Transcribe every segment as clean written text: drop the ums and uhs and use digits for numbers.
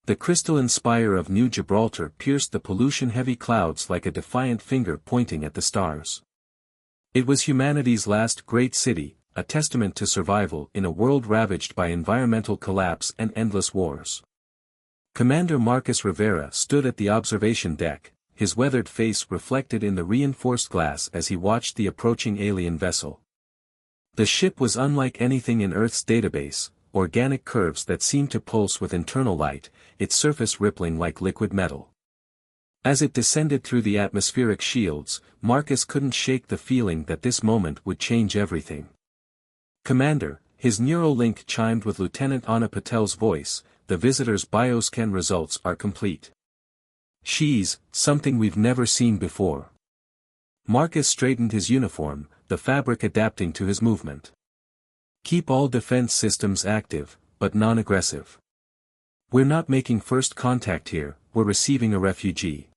The crystalline spire of New Gibraltar pierced the pollution-heavy clouds like a defiant finger pointing at the stars. It was humanity's last great city, a testament to survival in a world ravaged by environmental collapse and endless wars. Commander Marcus Rivera stood at the observation deck, his weathered face reflected in the reinforced glass as he watched the approaching alien vessel. The ship was unlike anything in Earth's database, organic curves that seemed to pulse with internal light, its surface rippling like liquid metal. As it descended through the atmospheric shields, Marcus couldn't shake the feeling that this moment would change everything. "Commander," his neural link chimed with Lieutenant Anna Patel's voice, "the visitor's bioscan results are complete. She's something we've never seen before." Marcus straightened his uniform, the fabric adapting to his movement. "Keep all defense systems active, but non-aggressive. We're not making first contact here, we're receiving a refugee."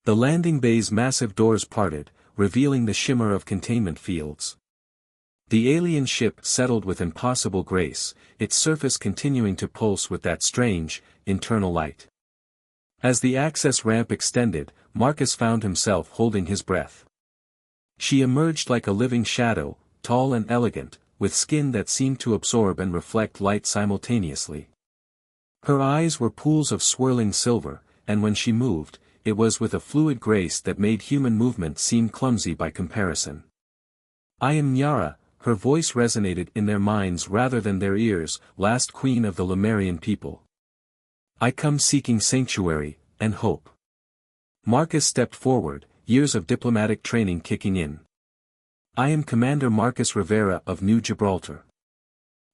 The landing bay's massive doors parted, revealing the shimmer of containment fields. The alien ship settled with impossible grace, its surface continuing to pulse with that strange, internal light. As the access ramp extended, Marcus found himself holding his breath. She emerged like a living shadow, tall and elegant, with skin that seemed to absorb and reflect light simultaneously. Her eyes were pools of swirling silver, and when she moved, it was with a fluid grace that made human movement seem clumsy by comparison. "I am Nyara," her voice resonated in their minds rather than their ears, "last queen of the Lemurian people. I come seeking sanctuary, and hope." Marcus stepped forward, years of diplomatic training kicking in. "I am Commander Marcus Rivera of New Gibraltar.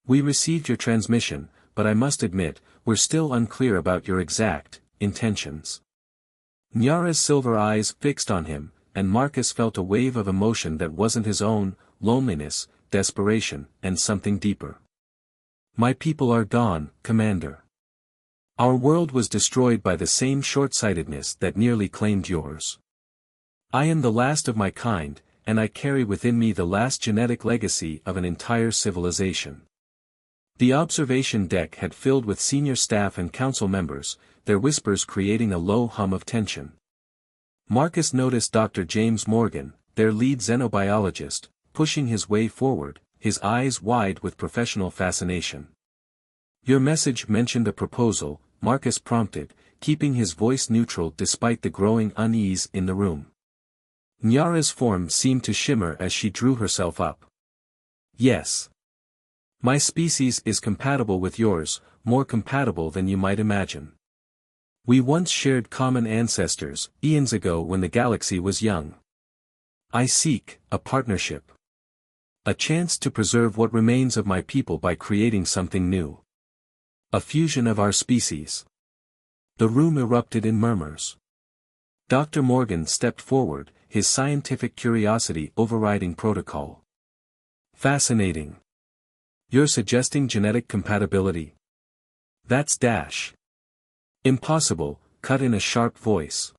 We received your transmission, but I must admit, we're still unclear about your exact intentions." Nyara's silver eyes fixed on him, and Marcus felt a wave of emotion that wasn't his own, loneliness, desperation, and something deeper. "My people are gone, Commander. Our world was destroyed by the same short-sightedness that nearly claimed yours. I am the last of my kind, and I carry within me the last genetic legacy of an entire civilization." The observation deck had filled with senior staff and council members, their whispers creating a low hum of tension. Marcus noticed Dr. James Morgan, their lead xenobiologist, pushing his way forward, his eyes wide with professional fascination. "Your message mentioned a proposal," Marcus prompted, keeping his voice neutral despite the growing unease in the room. Nyara's form seemed to shimmer as she drew herself up. "Yes. My species is compatible with yours, more compatible than you might imagine. We once shared common ancestors, eons ago when the galaxy was young. I seek a partnership. A chance to preserve what remains of my people by creating something new. A fusion of our species." The room erupted in murmurs. Dr. Morgan stepped forward, his scientific curiosity overriding protocol. "Fascinating. You're suggesting genetic compatibility? That's dash. Impossible," cut in a sharp voice.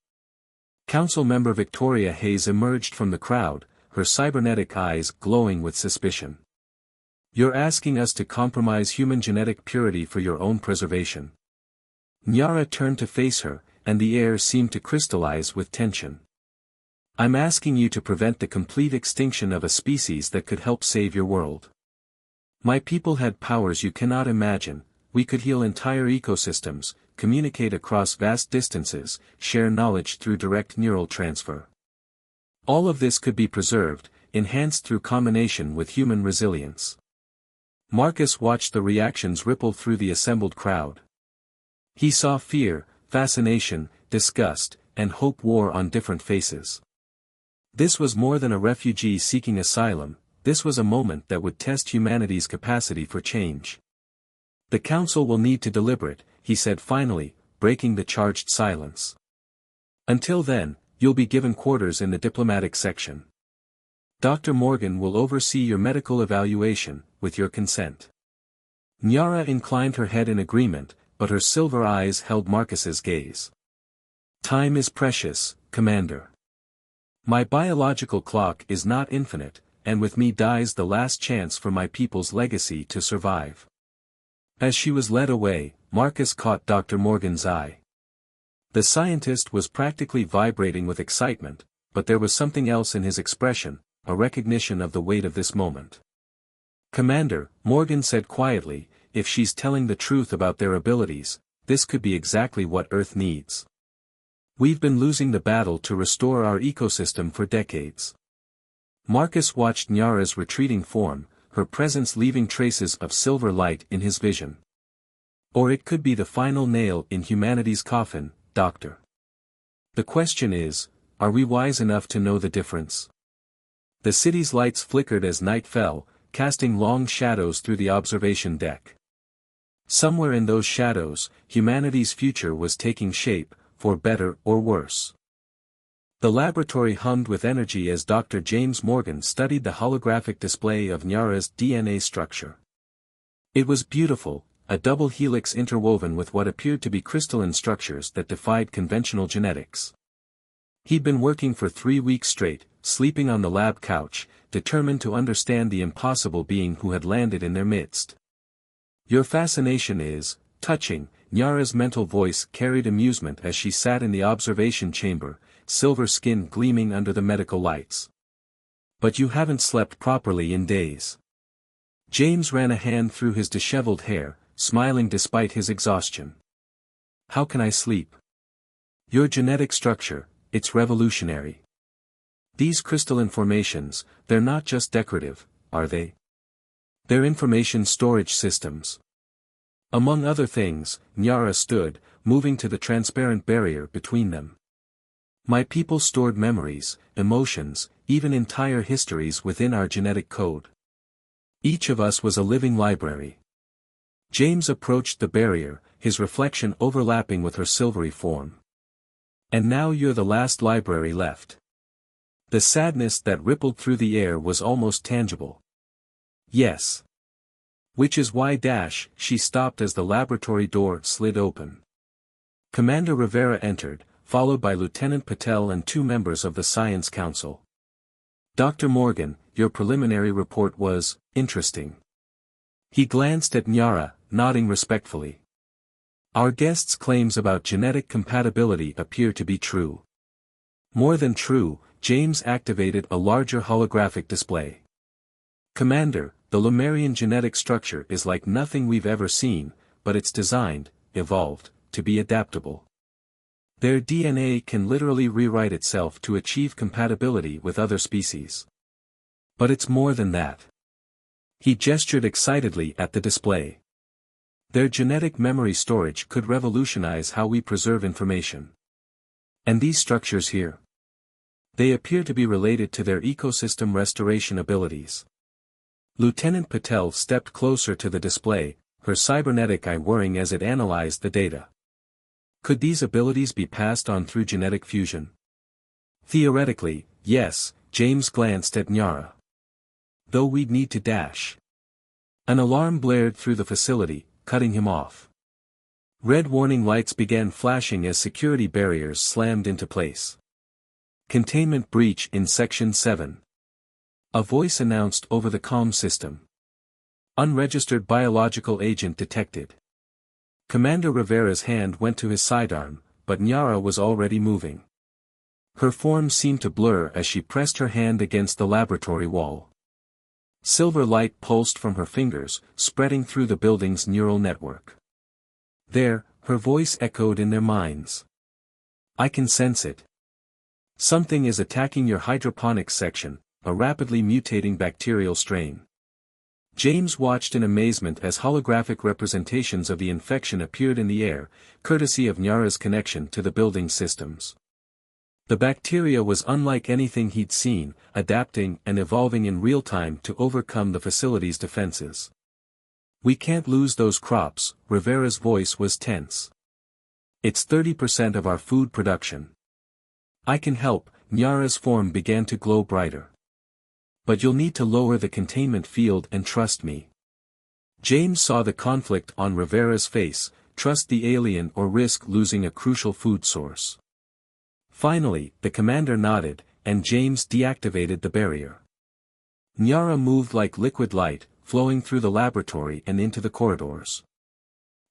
Council member Victoria Hayes emerged from the crowd, her cybernetic eyes glowing with suspicion. "You're asking us to compromise human genetic purity for your own preservation." Nyara turned to face her, and the air seemed to crystallize with tension. "I'm asking you to prevent the complete extinction of a species that could help save your world. My people had powers you cannot imagine. We could heal entire ecosystems, communicate across vast distances, share knowledge through direct neural transfer. All of this could be preserved, enhanced through combination with human resilience." Marcus watched the reactions ripple through the assembled crowd. He saw fear, fascination, disgust, and hope war on different faces. This was more than a refugee seeking asylum, this was a moment that would test humanity's capacity for change. "The council will need to deliberate," he said finally, breaking the charged silence. "Until then, you'll be given quarters in the diplomatic section. Dr. Morgan will oversee your medical evaluation, with your consent." Nyara inclined her head in agreement, but her silver eyes held Marcus's gaze. "Time is precious, Commander. My biological clock is not infinite, and with me dies the last chance for my people's legacy to survive." As she was led away, Marcus caught Dr. Morgan's eye. The scientist was practically vibrating with excitement, but there was something else in his expression, a recognition of the weight of this moment. "Commander," Morgan said quietly, "if she's telling the truth about their abilities, this could be exactly what Earth needs. We've been losing the battle to restore our ecosystem for decades." Marcus watched Nyara's retreating form, her presence leaving traces of silver light in his vision. "Or it could be the final nail in humanity's coffin, Doctor. The question is, are we wise enough to know the difference?" The city's lights flickered as night fell, casting long shadows through the observation deck. Somewhere in those shadows, humanity's future was taking shape, for better or worse. The laboratory hummed with energy as Dr. James Morgan studied the holographic display of Nyara's DNA structure. It was beautiful, a double helix interwoven with what appeared to be crystalline structures that defied conventional genetics. He'd been working for 3 weeks straight, sleeping on the lab couch, determined to understand the impossible being who had landed in their midst. "Your fascination is touching," Nyara's mental voice carried amusement as she sat in the observation chamber, silver skin gleaming under the medical lights. "But you haven't slept properly in days." James ran a hand through his disheveled hair, smiling despite his exhaustion. "How can I sleep? Your genetic structure, it's revolutionary. These crystalline formations, they're not just decorative, are they? They're information storage systems." Among other things, Nyara stood, moving to the transparent barrier between them. "My people stored memories, emotions, even entire histories within our genetic code. Each of us was a living library." James approached the barrier, his reflection overlapping with her silvery form. "And now you're the last library left." The sadness that rippled through the air was almost tangible. "Yes. Which is why she stopped as the laboratory door slid open. Commander Rivera entered, followed by Lieutenant Patel and 2 members of the Science Council. "Dr. Morgan, your preliminary report was interesting." He glanced at Nyara, nodding respectfully. "Our guest's claims about genetic compatibility appear to be true." More than true, James activated a larger holographic display. "Commander, the Lemurian genetic structure is like nothing we've ever seen, but it's designed, evolved, to be adaptable. Their DNA can literally rewrite itself to achieve compatibility with other species. But it's more than that." He gestured excitedly at the display. "Their genetic memory storage could revolutionize how we preserve information. And these structures here? They appear to be related to their ecosystem restoration abilities." Lieutenant Patel stepped closer to the display, her cybernetic eye whirring as it analyzed the data. "Could these abilities be passed on through genetic fusion?" "Theoretically, yes," James glanced at Nyara. "Though we'd need to dash." An alarm blared through the facility, cutting him off. Red warning lights began flashing as security barriers slammed into place. "Containment breach in Section 7. A voice announced over the comm system. "Unregistered biological agent detected." Commander Rivera's hand went to his sidearm, but Nyara was already moving. Her form seemed to blur as she pressed her hand against the laboratory wall. Silver light pulsed from her fingers, spreading through the building's neural network. "There," her voice echoed in their minds. "I can sense it. Something is attacking your hydroponics section, a rapidly mutating bacterial strain." James watched in amazement as holographic representations of the infection appeared in the air, courtesy of Nyara's connection to the building systems. The bacteria was unlike anything he'd seen, adapting and evolving in real time to overcome the facility's defenses. "We can't lose those crops," Rivera's voice was tense. "It's 30% of our food production." "I can help," Nyara's form began to glow brighter. "But you'll need to lower the containment field and trust me." James saw the conflict on Rivera's face, trust the alien or risk losing a crucial food source. Finally, the commander nodded, and James deactivated the barrier. Nyara moved like liquid light, flowing through the laboratory and into the corridors.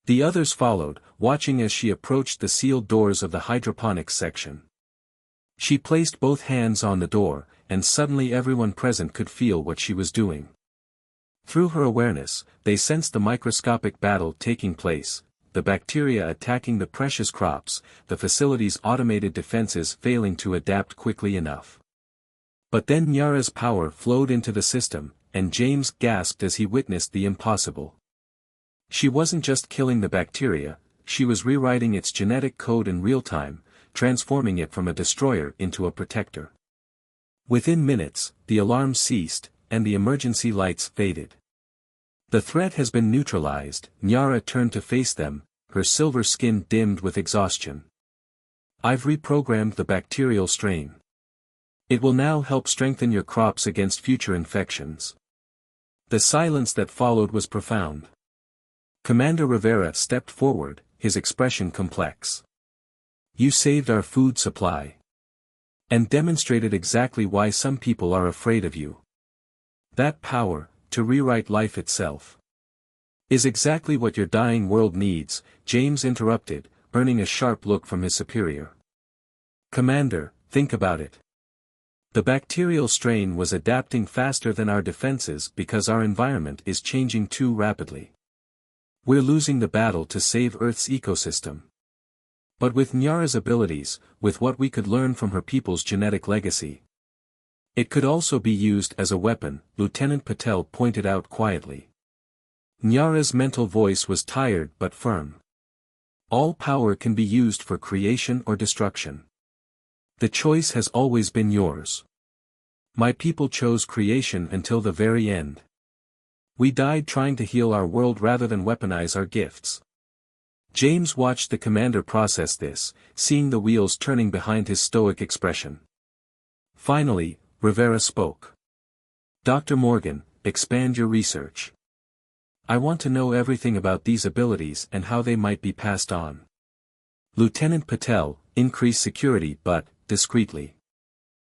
The others followed, watching as she approached the sealed doors of the hydroponics section. She placed both hands on the door, and suddenly everyone present could feel what she was doing. Through her awareness, they sensed the microscopic battle taking place, the bacteria attacking the precious crops, the facility's automated defenses failing to adapt quickly enough. But then Nyara's power flowed into the system, and James gasped as he witnessed the impossible. She wasn't just killing the bacteria, she was rewriting its genetic code in real time, transforming it from a destroyer into a protector. Within minutes, the alarm ceased, and the emergency lights faded. The threat has been neutralized. Nyara turned to face them, her silver skin dimmed with exhaustion. I've reprogrammed the bacterial strain. It will now help strengthen your crops against future infections. The silence that followed was profound. Commander Rivera stepped forward, his expression complex. You saved our food supply. And demonstrated exactly why some people are afraid of you. That power, to rewrite life itself, is exactly what your dying world needs, James interrupted, earning a sharp look from his superior. Commander, think about it. The bacterial strain was adapting faster than our defenses because our environment is changing too rapidly. We're losing the battle to save Earth's ecosystem. But with Nyara's abilities, with what we could learn from her people's genetic legacy, it could also be used as a weapon, Lieutenant Patel pointed out quietly. Nyara's mental voice was tired but firm. All power can be used for creation or destruction. The choice has always been yours. My people chose creation until the very end. We died trying to heal our world rather than weaponize our gifts. James watched the commander process this, seeing the wheels turning behind his stoic expression. Finally, Rivera spoke. Dr. Morgan, expand your research. I want to know everything about these abilities and how they might be passed on. Lieutenant Patel, increase security but, discreetly.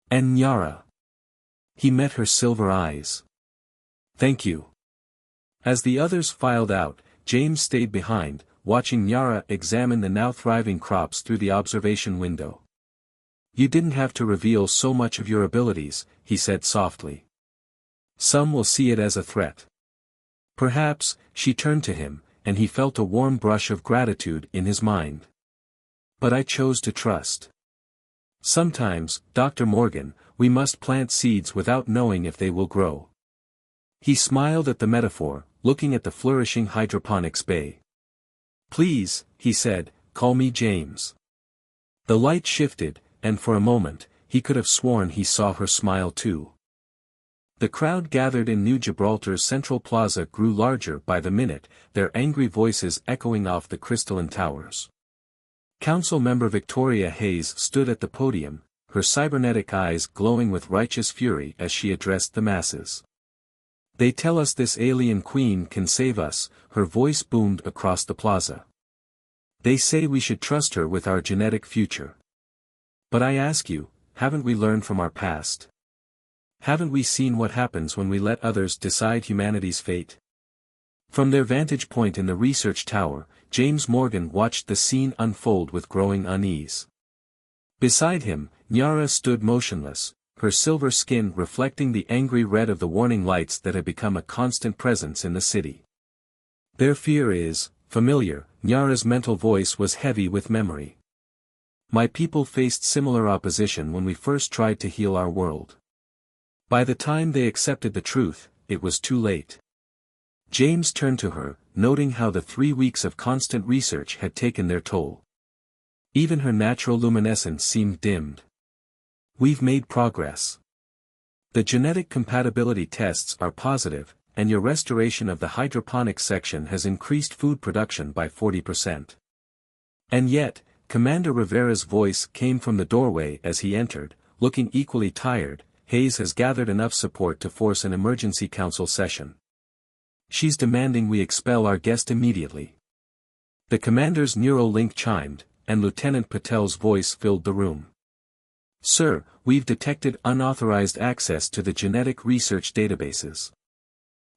And Nyara. He met her silver eyes. Thank you. As the others filed out, James stayed behind, watching Nyara examine the now thriving crops through the observation window. You didn't have to reveal so much of your abilities, he said softly. Some will see it as a threat. Perhaps, she turned to him, and he felt a warm brush of gratitude in his mind. But I chose to trust. Sometimes, Dr. Morgan, we must plant seeds without knowing if they will grow. He smiled at the metaphor, looking at the flourishing hydroponics bay. Please, he said, call me James. The light shifted, and for a moment, he could have sworn he saw her smile too. The crowd gathered in New Gibraltar's central plaza grew larger by the minute, their angry voices echoing off the crystalline towers. Council member Victoria Hayes stood at the podium, her cybernetic eyes glowing with righteous fury as she addressed the masses. They tell us this alien queen can save us, her voice boomed across the plaza. They say we should trust her with our genetic future. But I ask you, haven't we learned from our past? Haven't we seen what happens when we let others decide humanity's fate? From their vantage point in the research tower, James Morgan watched the scene unfold with growing unease. Beside him, Nyara stood motionless, her silver skin reflecting the angry red of the warning lights that had become a constant presence in the city. Their fear is familiar. Nyara's mental voice was heavy with memory. My people faced similar opposition when we first tried to heal our world. By the time they accepted the truth, it was too late. James turned to her, noting how the 3 weeks of constant research had taken their toll. Even her natural luminescence seemed dimmed. We've made progress. The genetic compatibility tests are positive, and your restoration of the hydroponics section has increased food production by 40%. And yet, Commander Rivera's voice came from the doorway as he entered, looking equally tired. Hayes has gathered enough support to force an emergency council session. She's demanding we expel our guest immediately. The commander's neural link chimed, and Lieutenant Patel's voice filled the room. Sir, we've detected unauthorized access to the genetic research databases.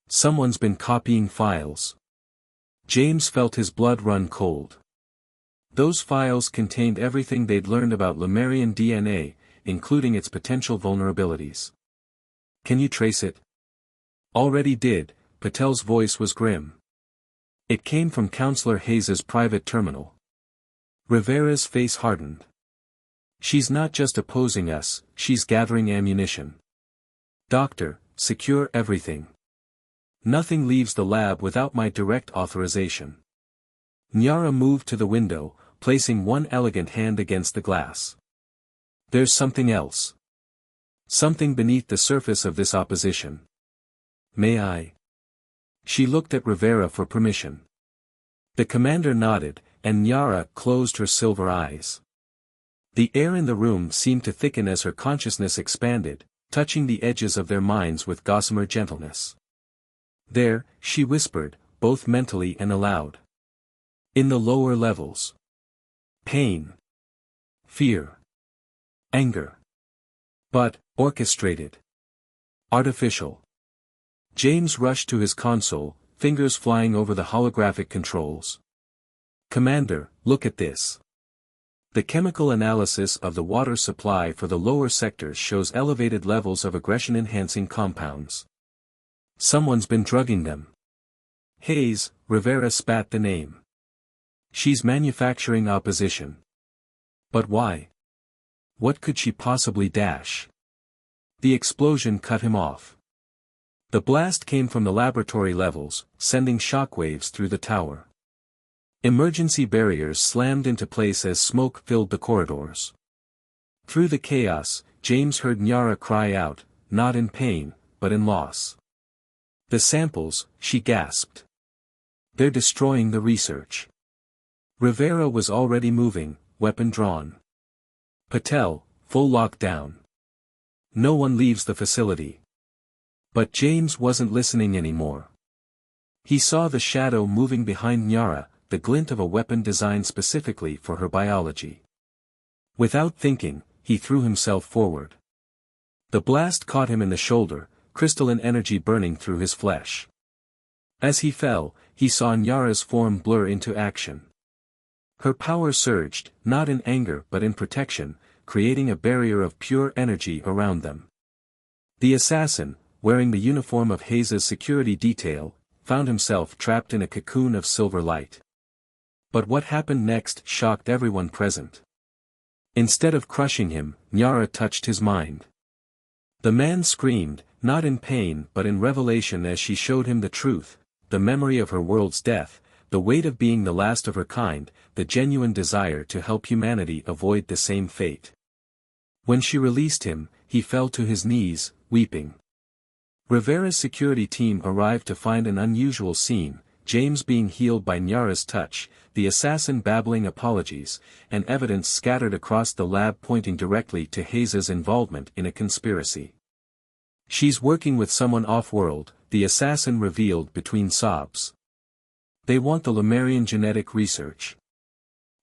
Someone's been copying files. James felt his blood run cold. Those files contained everything they'd learned about Lemurian DNA, including its potential vulnerabilities. Can you trace it? Already did, Patel's voice was grim. It came from Counselor Hayes's private terminal. Rivera's face hardened. She's not just opposing us, she's gathering ammunition. Doctor, secure everything. Nothing leaves the lab without my direct authorization. Nyara moved to the window, placing one elegant hand against the glass. There's something else. Something beneath the surface of this opposition. May I? She looked at Rivera for permission. The commander nodded, and Nyara closed her silver eyes. The air in the room seemed to thicken as her consciousness expanded, touching the edges of their minds with gossamer gentleness. There, she whispered, both mentally and aloud. In the lower levels. Pain. Fear. Anger. But, orchestrated. Artificial. James rushed to his console, fingers flying over the holographic controls. Commander, look at this. The chemical analysis of the water supply for the lower sectors shows elevated levels of aggression-enhancing compounds. Someone's been drugging them. Hayes, Rivera spat the name. She's manufacturing opposition. But why? What could she possibly dash? The explosion cut him off. The blast came from the laboratory levels, sending shockwaves through the tower. Emergency barriers slammed into place as smoke filled the corridors. Through the chaos, James heard Nyara cry out, not in pain, but in loss. The samples, she gasped. They're destroying the research. Rivera was already moving, weapon drawn. Patel, full lockdown. No one leaves the facility. But James wasn't listening anymore. He saw the shadow moving behind Nyara, the glint of a weapon designed specifically for her biology. Without thinking, he threw himself forward. The blast caught him in the shoulder, crystalline energy burning through his flesh. As he fell, he saw Nyara's form blur into action. Her power surged, not in anger but in protection, creating a barrier of pure energy around them. The assassin, wearing the uniform of Hayes's security detail, found himself trapped in a cocoon of silver light. But what happened next shocked everyone present. Instead of crushing him, Nyara touched his mind. The man screamed, not in pain but in revelation as she showed him the truth, the memory of her world's death, the weight of being the last of her kind, the genuine desire to help humanity avoid the same fate. When she released him, he fell to his knees, weeping. Rivera's security team arrived to find an unusual scene, James being healed by Nyara's touch, the assassin babbling apologies, and evidence scattered across the lab pointing directly to Hayes's involvement in a conspiracy. She's working with someone off-world, the assassin revealed between sobs. They want the Lemurian genetic research.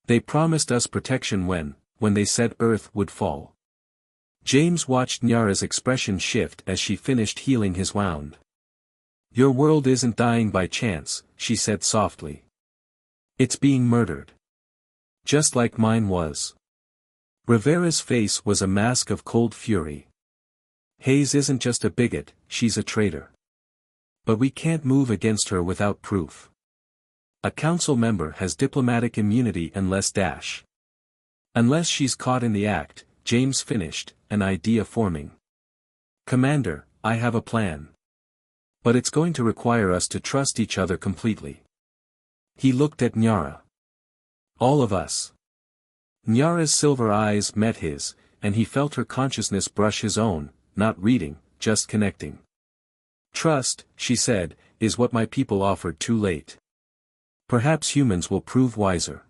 They promised us protection when they said Earth would fall. James watched Nyara's expression shift as she finished healing his wound. Your world isn't dying by chance, she said softly. It's being murdered. Just like mine was. Rivera's face was a mask of cold fury. Hayes isn't just a bigot, she's a traitor. But we can't move against her without proof. A council member has diplomatic immunity unless she's caught in the act, James finished, an idea forming. Commander, I have a plan. But it's going to require us to trust each other completely. He looked at Nyara. All of us. Nyara's silver eyes met his, and he felt her consciousness brush his own, not reading, just connecting. Trust, she said, is what my people offered too late. Perhaps humans will prove wiser.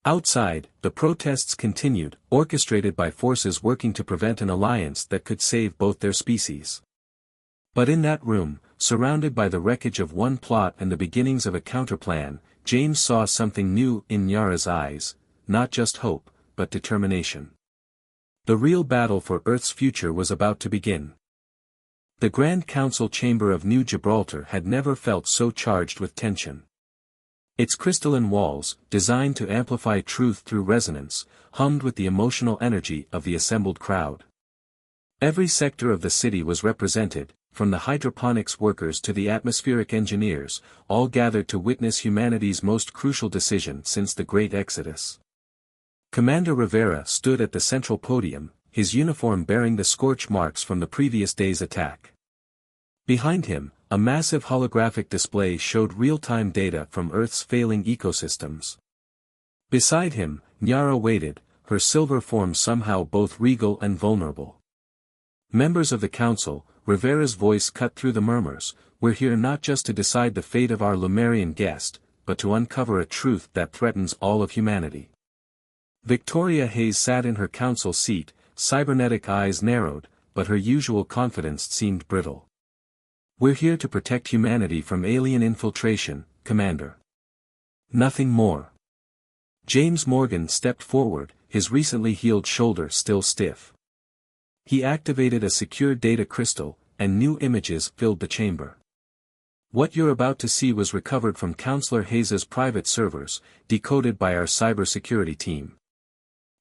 Outside, the protests continued, orchestrated by forces working to prevent an alliance that could save both their species. But in that room, surrounded by the wreckage of one plot and the beginnings of a counterplan, James saw something new in Nyara's eyes, not just hope, but determination. The real battle for Earth's future was about to begin. The Grand Council chamber of New Gibraltar had never felt so charged with tension. Its crystalline walls, designed to amplify truth through resonance, hummed with the emotional energy of the assembled crowd. Every sector of the city was represented, from the hydroponics workers to the atmospheric engineers, all gathered to witness humanity's most crucial decision since the Great Exodus. Commander Rivera stood at the central podium, his uniform bearing the scorch marks from the previous day's attack. Behind him, a massive holographic display showed real-time data from Earth's failing ecosystems. Beside him, Nyara waited, her silver form somehow both regal and vulnerable. Members of the council, Rivera's voice cut through the murmurs, we're here not just to decide the fate of our Lemurian guest, but to uncover a truth that threatens all of humanity. Victoria Hayes sat in her council seat, cybernetic eyes narrowed, but her usual confidence seemed brittle. We're here to protect humanity from alien infiltration, Commander. Nothing more. James Morgan stepped forward, his recently healed shoulder still stiff. He activated a secure data crystal, and new images filled the chamber. What you're about to see was recovered from Counselor Hayes' private servers, decoded by our cybersecurity team.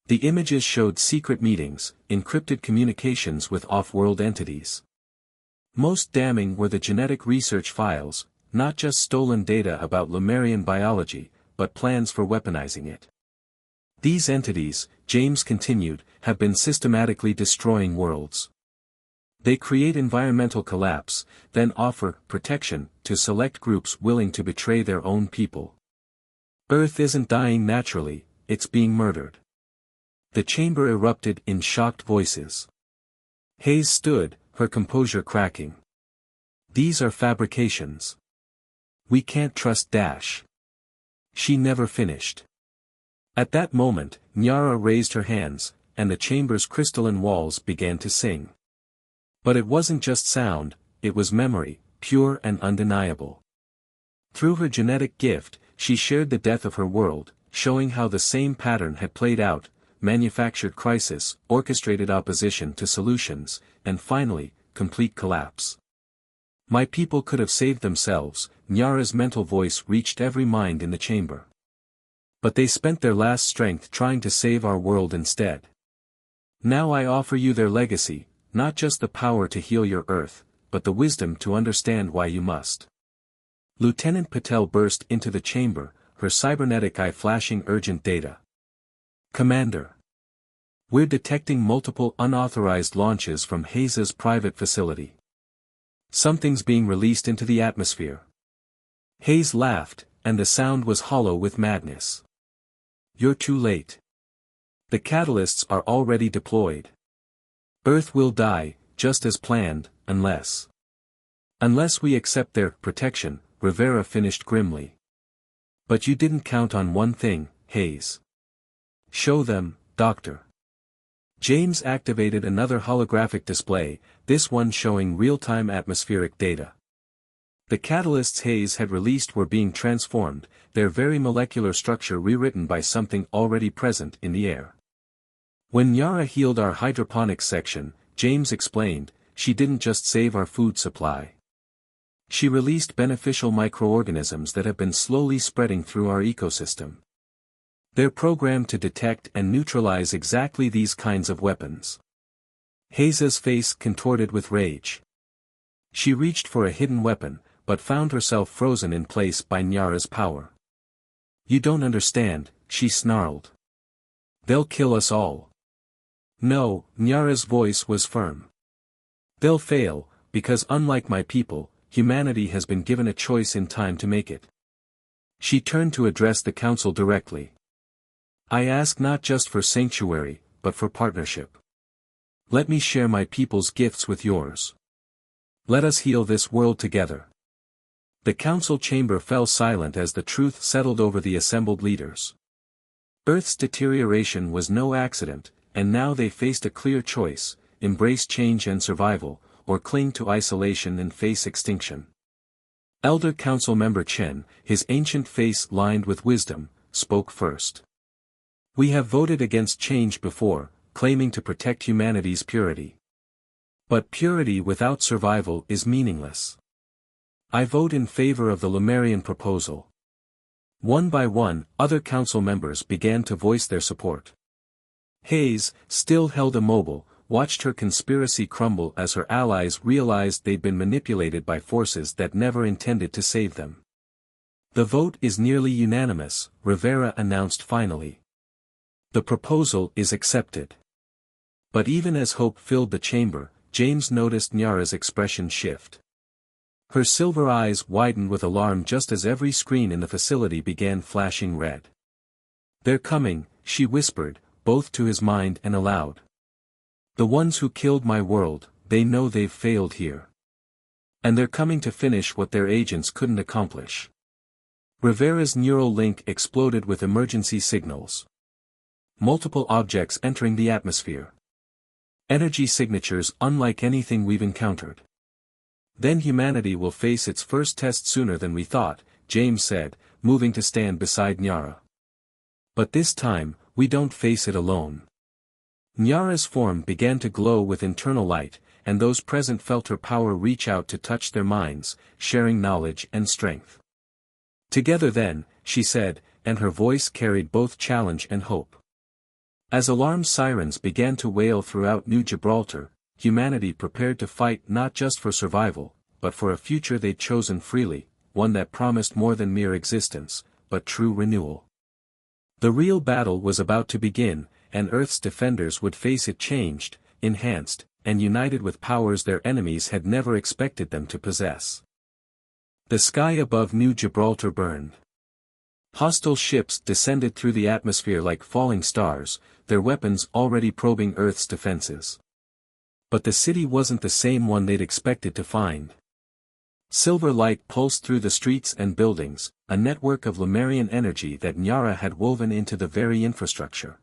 The images showed secret meetings, encrypted communications with off-world entities. Most damning were the genetic research files, not just stolen data about Lemurian biology, but plans for weaponizing it. These entities, James continued, have been systematically destroying worlds. They create environmental collapse, then offer protection to select groups willing to betray their own people. Earth isn't dying naturally, it's being murdered. The chamber erupted in shocked voices. Hayes stood, her composure cracking. These are fabrications. We can't trust Dash. She never finished. At that moment, Nyara raised her hands, and the chamber's crystalline walls began to sing. But it wasn't just sound, it was memory, pure and undeniable. Through her genetic gift, she shared the death of her world, showing how the same pattern had played out, manufactured crisis, orchestrated opposition to solutions, and finally, complete collapse. My people could have saved themselves, Nyara's mental voice reached every mind in the chamber. But they spent their last strength trying to save our world instead. Now I offer you their legacy, not just the power to heal your Earth, but the wisdom to understand why you must. Lieutenant Patel burst into the chamber, her cybernetic eye flashing urgent data. Commander. We're detecting multiple unauthorized launches from Hayes' private facility. Something's being released into the atmosphere. Hayes laughed, and the sound was hollow with madness. You're too late. The catalysts are already deployed. Earth will die, just as planned, unless we accept their protection, Rivera finished grimly. But you didn't count on one thing, Hayes. Show them, Doctor. James activated another holographic display, this one showing real-time atmospheric data. The catalysts Hayes had released were being transformed, their very molecular structure rewritten by something already present in the air. When Nyara healed our hydroponics section, James explained, she didn't just save our food supply. She released beneficial microorganisms that have been slowly spreading through our ecosystem. They're programmed to detect and neutralize exactly these kinds of weapons. Hayes' face contorted with rage. She reached for a hidden weapon, but found herself frozen in place by Nyara's power. You don't understand, she snarled. They'll kill us all. No, Nyara's voice was firm. They'll fail, because unlike my people, humanity has been given a choice in time to make it. She turned to address the council directly. I ask not just for sanctuary, but for partnership. Let me share my people's gifts with yours. Let us heal this world together. The council chamber fell silent as the truth settled over the assembled leaders. Earth's deterioration was no accident, and now they faced a clear choice, embrace change and survival, or cling to isolation and face extinction. Elder Council Member Chen, his ancient face lined with wisdom, spoke first. We have voted against change before, claiming to protect humanity's purity. But purity without survival is meaningless. I vote in favor of the Lemurian proposal. One by one, other council members began to voice their support. Hayes, still held immobile, watched her conspiracy crumble as her allies realized they'd been manipulated by forces that never intended to save them. "The vote is nearly unanimous," Rivera announced finally. "The proposal is accepted." But even as hope filled the chamber, James noticed Nyara's expression shift. Her silver eyes widened with alarm just as every screen in the facility began flashing red. "They're coming," she whispered, both to his mind and aloud. "The ones who killed my world, they know they've failed here. And they're coming to finish what their agents couldn't accomplish." Rivera's neural link exploded with emergency signals. Multiple objects entering the atmosphere. Energy signatures unlike anything we've encountered. "Then humanity will face its first test sooner than we thought," James said, moving to stand beside Nyara. "But this time, we don't face it alone." Nyara's form began to glow with internal light, and those present felt her power reach out to touch their minds, sharing knowledge and strength. "Together then," she said, and her voice carried both challenge and hope. As alarm sirens began to wail throughout New Gibraltar, humanity prepared to fight not just for survival, but for a future they'd chosen freely, one that promised more than mere existence, but true renewal. The real battle was about to begin, and Earth's defenders would face it changed, enhanced, and united with powers their enemies had never expected them to possess. The sky above New Gibraltar burned. Hostile ships descended through the atmosphere like falling stars, their weapons already probing Earth's defenses. But the city wasn't the same one they'd expected to find. Silver light pulsed through the streets and buildings, a network of Lemurian energy that Nyara had woven into the very infrastructure.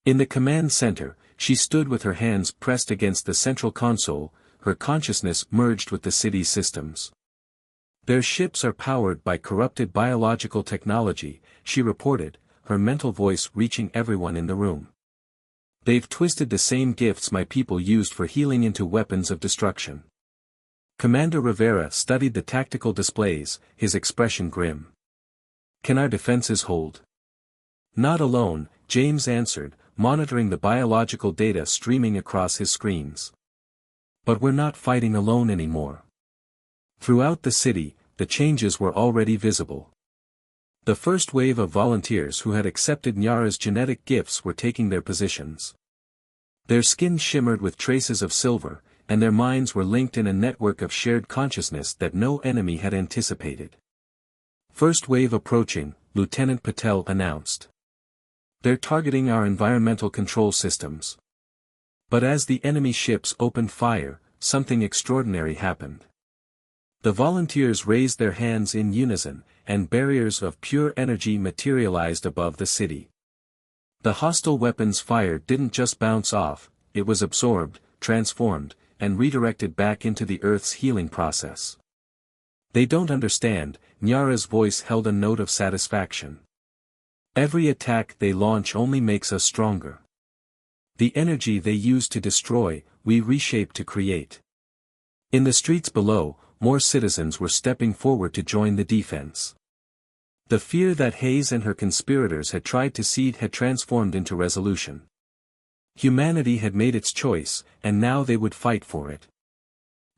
In the command center, she stood with her hands pressed against the central console, her consciousness merged with the city's systems. "Their ships are powered by corrupted biological technology," she reported, her mental voice reaching everyone in the room. "They've twisted the same gifts my people used for healing into weapons of destruction." Commander Rivera studied the tactical displays, his expression grim. "Can our defenses hold?" "Not alone," James answered, monitoring the biological data streaming across his screens. "But we're not fighting alone anymore." Throughout the city, the changes were already visible. The first wave of volunteers who had accepted Nyara's genetic gifts were taking their positions. Their skin shimmered with traces of silver, and their minds were linked in a network of shared consciousness that no enemy had anticipated. "First wave approaching," Lieutenant Patel announced. "They're targeting our environmental control systems." But as the enemy ships opened fire, something extraordinary happened. The volunteers raised their hands in unison, and barriers of pure energy materialized above the city. The hostile weapons fire didn't just bounce off, it was absorbed, transformed, and redirected back into the Earth's healing process. "They don't understand," Nyara's voice held a note of satisfaction. "Every attack they launch only makes us stronger. The energy they use to destroy, we reshape to create." In the streets below, more citizens were stepping forward to join the defense. The fear that Hayes and her conspirators had tried to seed had transformed into resolution. Humanity had made its choice, and now they would fight for it.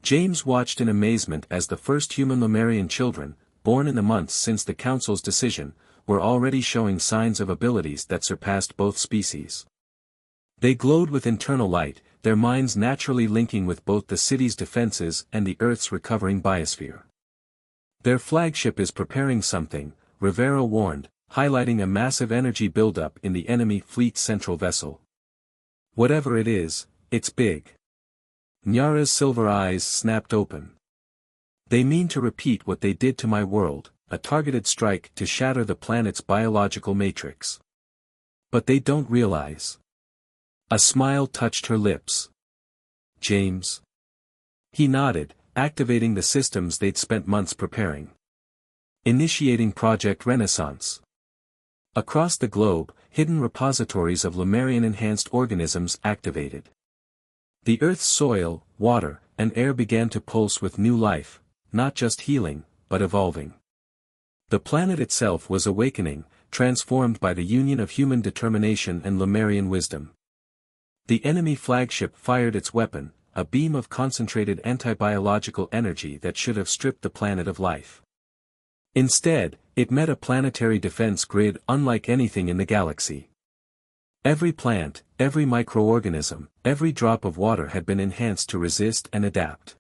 James watched in amazement as the first human Lemurian children, born in the months since the Council's decision, were already showing signs of abilities that surpassed both species. They glowed with internal light, their minds naturally linking with both the city's defenses and the Earth's recovering biosphere. "Their flagship is preparing something," Rivera warned, highlighting a massive energy buildup in the enemy fleet's central vessel. "Whatever it is, it's big." Nyara's silver eyes snapped open. "They mean to repeat what they did to my world, a targeted strike to shatter the planet's biological matrix. But they don't realize." A smile touched her lips. "James?" He nodded, activating the systems they'd spent months preparing. Initiating Project Renaissance. Across the globe, hidden repositories of Lemurian-enhanced organisms activated. The Earth's soil, water, and air began to pulse with new life, not just healing, but evolving. The planet itself was awakening, transformed by the union of human determination and Lemurian wisdom. The enemy flagship fired its weapon, a beam of concentrated anti-biological energy that should have stripped the planet of life. Instead, it met a planetary defense grid unlike anything in the galaxy. Every plant, every microorganism, every drop of water had been enhanced to resist and adapt.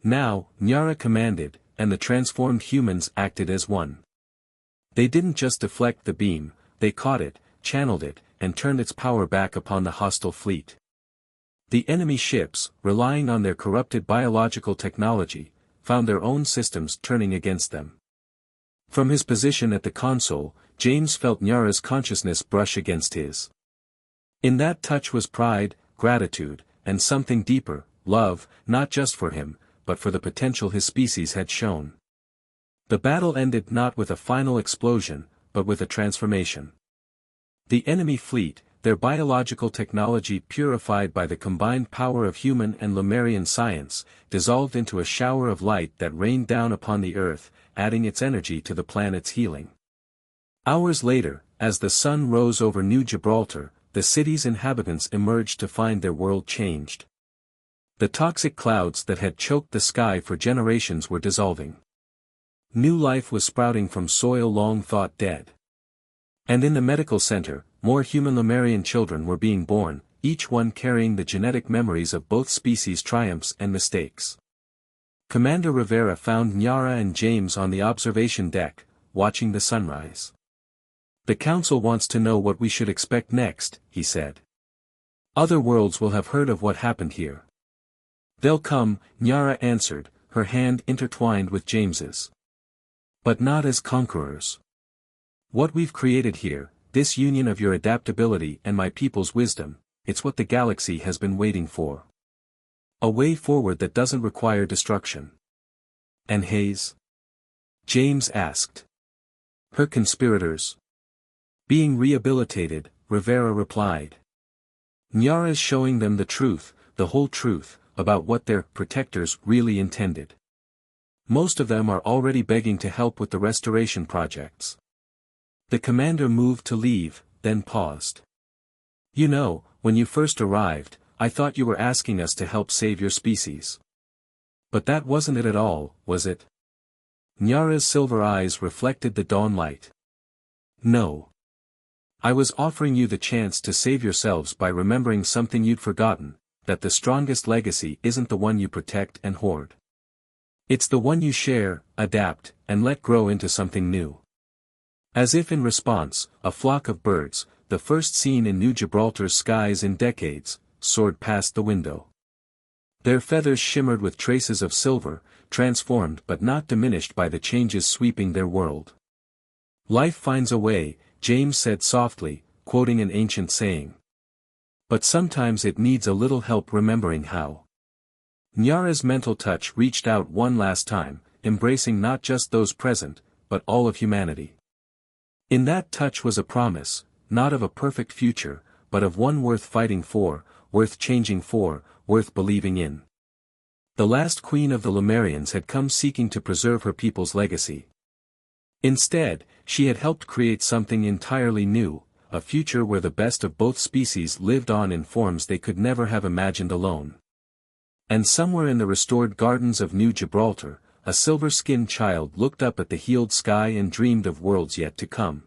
Now, Nyara commanded, and the transformed humans acted as one. They didn't just deflect the beam, they caught it, channeled it, and turned its power back upon the hostile fleet. The enemy ships, relying on their corrupted biological technology, found their own systems turning against them. From his position at the console, James felt Nyara's consciousness brush against his. In that touch was pride, gratitude, and something deeper, love, not just for him, but for the potential his species had shown. The battle ended not with a final explosion, but with a transformation. The enemy fleet, their biological technology purified by the combined power of human and Lemurian science, dissolved into a shower of light that rained down upon the Earth, adding its energy to the planet's healing. Hours later, as the sun rose over New Gibraltar, the city's inhabitants emerged to find their world changed. The toxic clouds that had choked the sky for generations were dissolving. New life was sprouting from soil long thought dead. And in the medical center, more human Lemurian children were being born, each one carrying the genetic memories of both species' triumphs and mistakes. Commander Rivera found Nyara and James on the observation deck, watching the sunrise. "The Council wants to know what we should expect next," he said. "Other worlds will have heard of what happened here." "They'll come," Nyara answered, her hand intertwined with James's. "But not as conquerors. What we've created here, this union of your adaptability and my people's wisdom, it's what the galaxy has been waiting for. A way forward that doesn't require destruction." "And Hayes?" James asked. "Her conspirators?" "Being rehabilitated," Rivera replied. "Nyara's showing them the truth, the whole truth, about what their protectors really intended. Most of them are already begging to help with the restoration projects." The commander moved to leave, then paused. "You know, when you first arrived, I thought you were asking us to help save your species. But that wasn't it at all, was it?" Nyara's silver eyes reflected the dawn light. "No. I was offering you the chance to save yourselves by remembering something you'd forgotten, that the strongest legacy isn't the one you protect and hoard. It's the one you share, adapt, and let grow into something new." As if in response, a flock of birds, the first seen in New Gibraltar's skies in decades, soared past the window. Their feathers shimmered with traces of silver, transformed but not diminished by the changes sweeping their world. "Life finds a way," James said softly, quoting an ancient saying. "But sometimes it needs a little help remembering how." Nyara's mental touch reached out one last time, embracing not just those present, but all of humanity. In that touch was a promise, not of a perfect future, but of one worth fighting for, worth changing for, worth believing in. The last queen of the Lemurians had come seeking to preserve her people's legacy. Instead, she had helped create something entirely new, a future where the best of both species lived on in forms they could never have imagined alone. And somewhere in the restored gardens of New Gibraltar, a silver-skinned child looked up at the healed sky and dreamed of worlds yet to come.